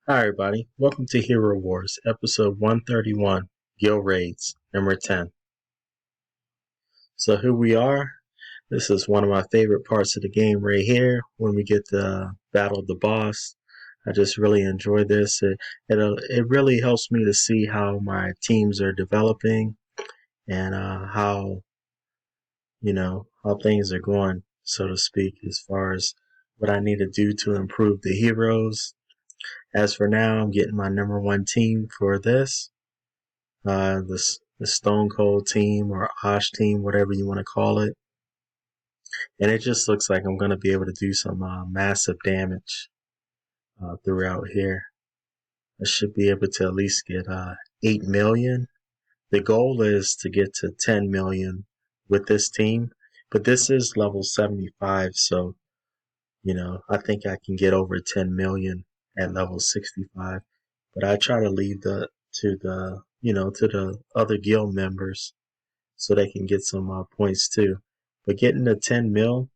Hi everybody, welcome to Hero Wars, episode 131, Guild Raids, number 10. So here we are. This is one of my favorite parts of the game right here, when we get to battle the boss. I just really enjoy this. It really helps me to see how my teams are developing and how things are going, so to speak, as far as what I need to do to improve the heroes. As for now, I'm getting my number one team for this. The Stone Cold team or Osh team, whatever you want to call it. And it just looks like I'm going to be able to do some massive damage throughout here. I should be able to at least get 8 million. The goal is to get to 10 million with this team, but this is level 75, so I think I can get over 10 million at level 65. But I try to leave to the other guild members so they can get some points too. But getting to 10 mil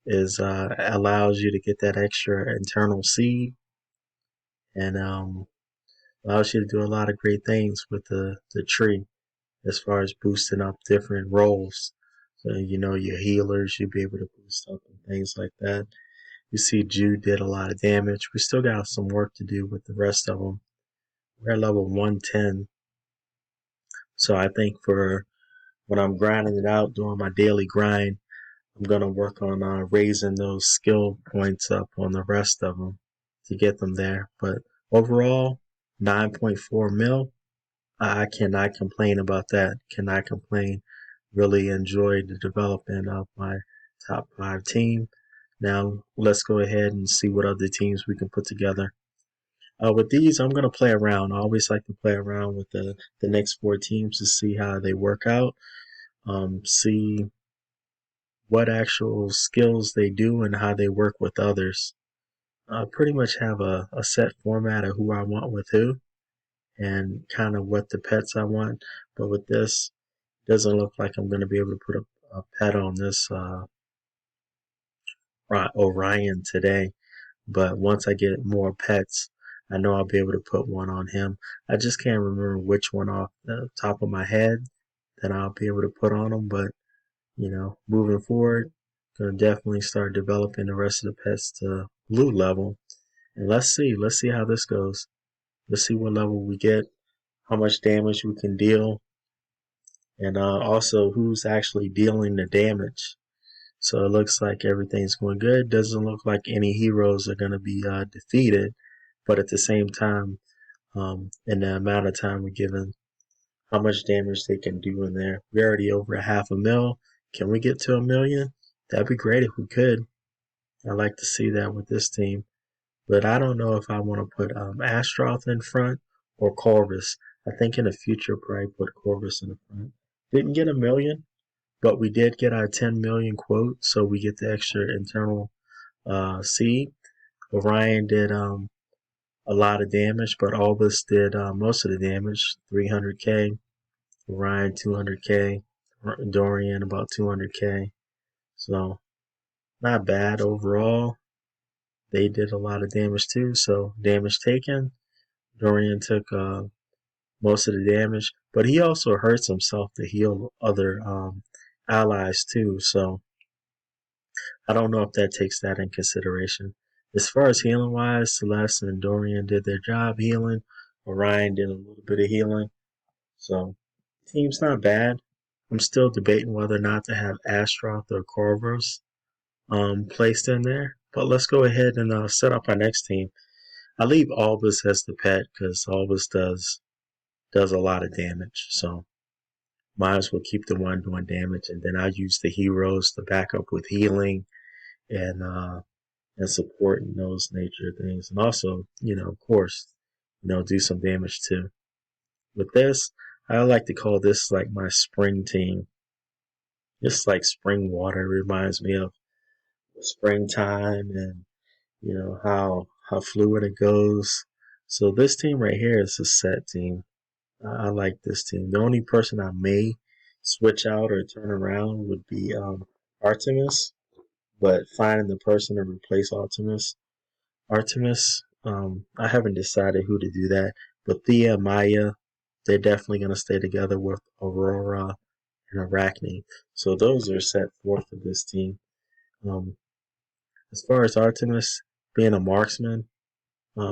is allows you to get that extra internal seed and allows you to do a lot of great things with the tree as far as boosting up different roles. So your healers, you'll be able to boost up and things like that. You see Jude did a lot of damage. We still got some work to do with the rest of them. We're at level 110. So I think for when I'm grinding it out, doing my daily grind, I'm going to work on raising those skill points up on the rest of them to get them there. But overall, 9.4 mil, I cannot complain about that. Cannot complain. Really enjoyed the development of my top 5 team. Now let's go ahead and see what other teams we can put together. With these, I'm going to play around. I always like to play around with the next 4 teams to see how they work out. See what actual skills they do and how they work with others. I pretty much have a set format of who I want with who and kind of what the pets I want. But with this, it doesn't look like I'm going to be able to put a pet on this Orion today. But once I get more pets, I know I'll be able to put one on him. I just can't remember which one off the top of my head that I'll be able to put on him. But moving forward, gonna definitely start developing the rest of the pets to blue level. And let's see how this goes. Let's see what level we get, how much damage we can deal, and also who's actually dealing the damage. So it looks like everything's going good. Doesn't look like any heroes are going to be defeated, but at the same time, in the amount of time we're given, how much damage they can do in there. We're already over a half a mil. Can we get to 1 million? That'd be great if we could. I'd like to see that with this team. But I don't know if I want to put Astroth in front or Corvus. I think in the future, probably put Corvus in the front. Didn't get 1 million, but we did get our 10 million quote, so we get the extra internal seed. Orion did a lot of damage, but Albus did most of the damage, 300k. Orion 200k. Dorian about 200k. So not bad overall. They did a lot of damage too, so damage taken. Dorian took most of the damage, but he also hurts himself to heal other allies too, so I don't know if that takes that in consideration. As far as healing wise, Celeste and Dorian did their job healing. Orion did a little bit of healing. So team's not bad. I'm still debating whether or not to have Astroth or Corvus placed in there. But let's go ahead and set up our next team. I leave Albus as the pet because Albus does a lot of damage. So might as well keep the one doing damage, and then I use the heroes to back up with healing and supporting those nature things, and also of course do some damage too. With this, I like to call this like my spring team. Just like spring water reminds me of springtime and how fluid it goes. So this team right here is a set team. I like this team. The only person I may switch out or turn around would be Artemis, but finding the person to replace Artemis I haven't decided who to do that, but Thea, Maya, they're definitely going to stay together with Aurora and Arachne. So those are set forth for this team. Um, as far as Artemis being a marksman,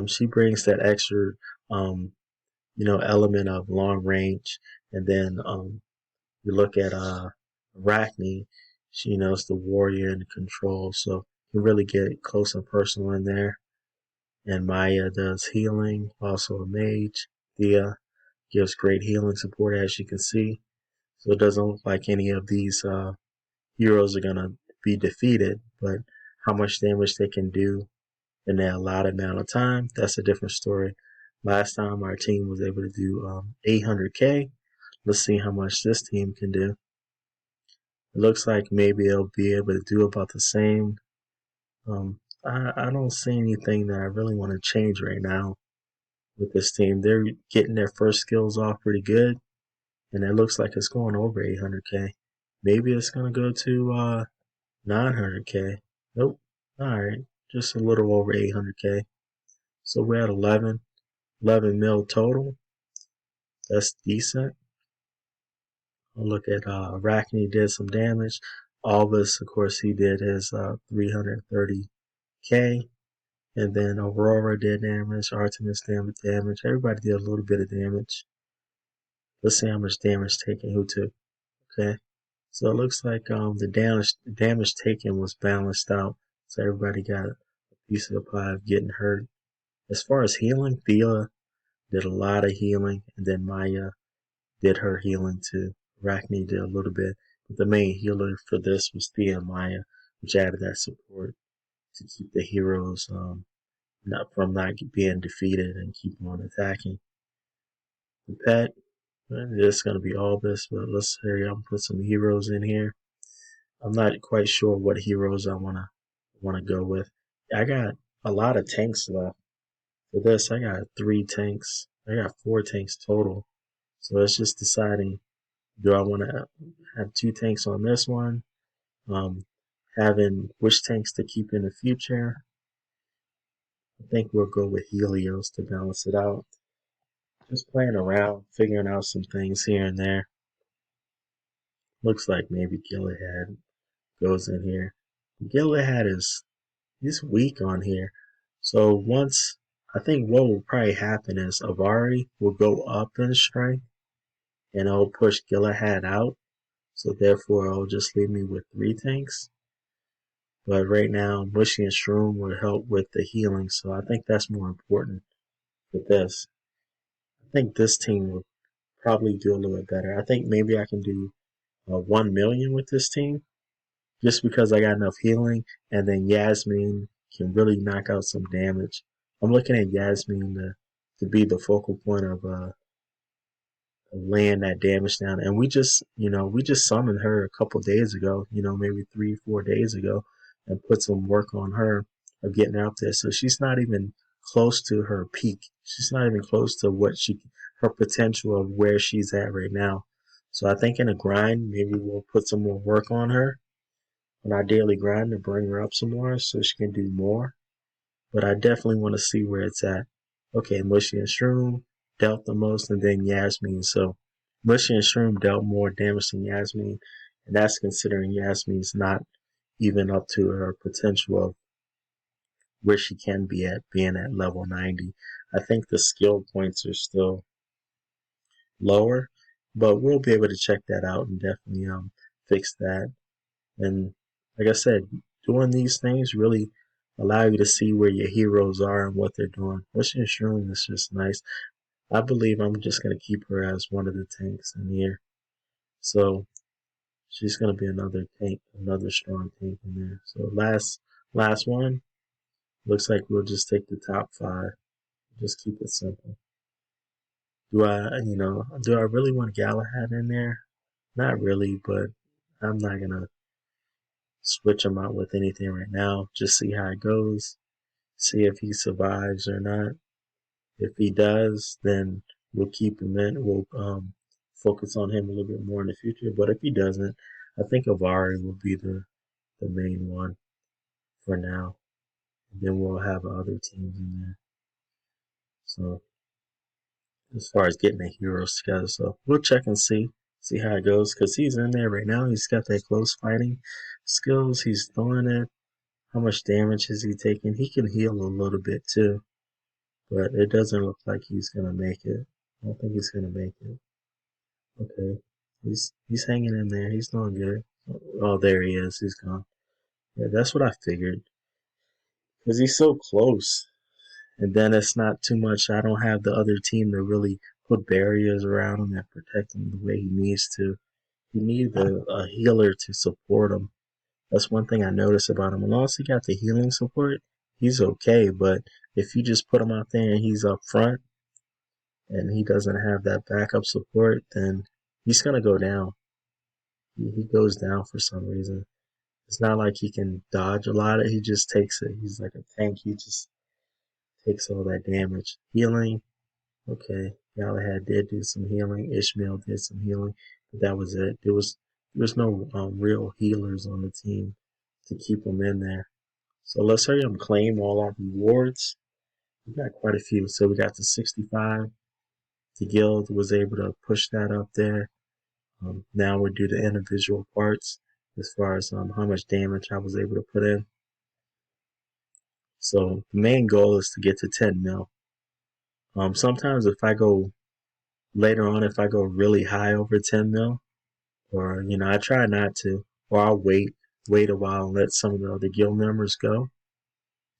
she brings that extra, um, element of long range. And then you look at Arachne, she knows the warrior and the control, so you really get close and personal in there. And Maya does healing, also a mage. Thea gives great healing support, as you can see. So it doesn't look like any of these heroes are going to be defeated, but how much damage they can do in that allotted amount of time, that's a different story. Last time our team was able to do 800k. Let's see how much this team can do. It looks like maybe they'll be able to do about the same. I don't see anything that I really want to change right now with this team. They're getting their first skills off pretty good, and it looks like it's going over 800k. Maybe it's going to go to 900k. Nope. All right, just a little over 800k. So we're at 11 mil total. That's decent. I'll look at Arachne did some damage. Albus, of course, he did his 330k. And then Aurora did damage. Artemis did damage. Everybody did a little bit of damage. Let's see how much damage taken who took. Okay. So it looks like the damage taken was balanced out. So everybody got a piece of the pie of getting hurt. As far as healing, Thea did a lot of healing, and then Maya did her healing too. Arachne did a little bit, but the main healer for this was Thea and Maya, which added that support to keep the heroes not being defeated and keep on attacking. The pet, it's going to be all this, but let's hurry up and put some heroes in here. I'm not quite sure what heroes I wanna go with. I got a lot of tanks left. For this, I got 3 tanks. I got 4 tanks total. So it's just deciding, do I want to have 2 tanks on this one? Um, Having which tanks to keep in the future. I think we'll go with Helios to balance it out. Just playing around, figuring out some things here and there. Looks like maybe Galahad goes in here. Galahad he's weak on here. So once, I think what will probably happen is Avari will go up in strength and it'll push Galahad out. So therefore it'll just leave me with 3 tanks. But right now Mushy and Shroom will help with the healing, so I think that's more important for this. I think this team will probably do a little bit better. I think maybe I can do 1 million with this team just because I got enough healing, and then Yasmin can really knock out some damage. I'm looking at Yasmin to be the focal point of laying that damage down. And we just summoned her a couple days ago, maybe 3, 4 days ago, and put some work on her of getting out there. So she's not even close to her peak. She's not even close to her potential of where she's at right now. So I think in a grind, maybe we'll put some more work on her on our daily grind to bring her up some more so she can do more. But I definitely want to see where it's at. Okay, Mushy and Shroom dealt the most, and then Yasmin. So Mushy and Shroom dealt more damage than Yasmin, and that's considering Yasmin's not even up to her potential of where she can be at, being at level 90. I think the skill points are still lower, but we'll be able to check that out and definitely fix that. And like I said, doing these things really allow you to see where your heroes are and what they're doing. What's your Shroom is just nice. I believe I'm just going to keep her as one of the tanks in here. So she's going to be another tank, another strong tank in there. So last one. Looks like we'll just take the top 5. Just keep it simple. Do I really want Galahad in there? Not really, but I'm not going to switch him out with anything right now. Just see how it goes. See if he survives or not. If he does, then we'll keep him in. We'll focus on him a little bit more in the future. But if he doesn't, I think Avari will be the main one for now. And then we'll have other teams in there. So as far as getting the heroes together, so we'll check and see how it goes, because he's in there right now. He's got that close fighting skills. He's throwing it. How much damage is he taking? He can heal a little bit too, but it doesn't look like he's gonna make it. I don't think he's gonna make it. Okay, he's hanging in there. He's doing good. Oh, there he is. He's gone. Yeah, that's what I figured, because he's so close. And then it's not too much. I don't have the other team to really put barriers around him and protect him the way he needs to. He needs a healer to support him. That's one thing I notice about him. As long as he got the healing support, he's okay. But if you just put him out there and he's up front and he doesn't have that backup support, then he's gonna go down. He goes down for some reason. It's not like he can dodge a lot. He just takes it. He's like a tank. He just takes all that damage. Healing, okay. Galahad did do some healing. Ishmael did some healing, but that was it. There was no real healers on the team to keep them in there. So let's hurry up and claim all our rewards. We got quite a few. So we got the 65. The guild was able to push that up there. Now we do the individual parts as far as how much damage I was able to put in. So the main goal is to get to 10 mil. Sometimes if I go later on, if I go really high over 10 mil, or I try not to, or I'll wait a while and let some of the other guild members go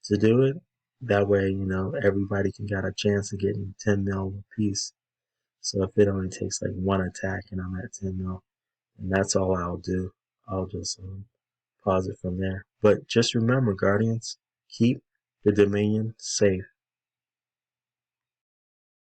to do it. That way, everybody can get a chance of getting 10 mil apiece. So if it only takes like one attack and I'm at 10 mil, and that's all I'll do. I'll just pause it from there. But just remember, Guardians, keep the Dominion safe.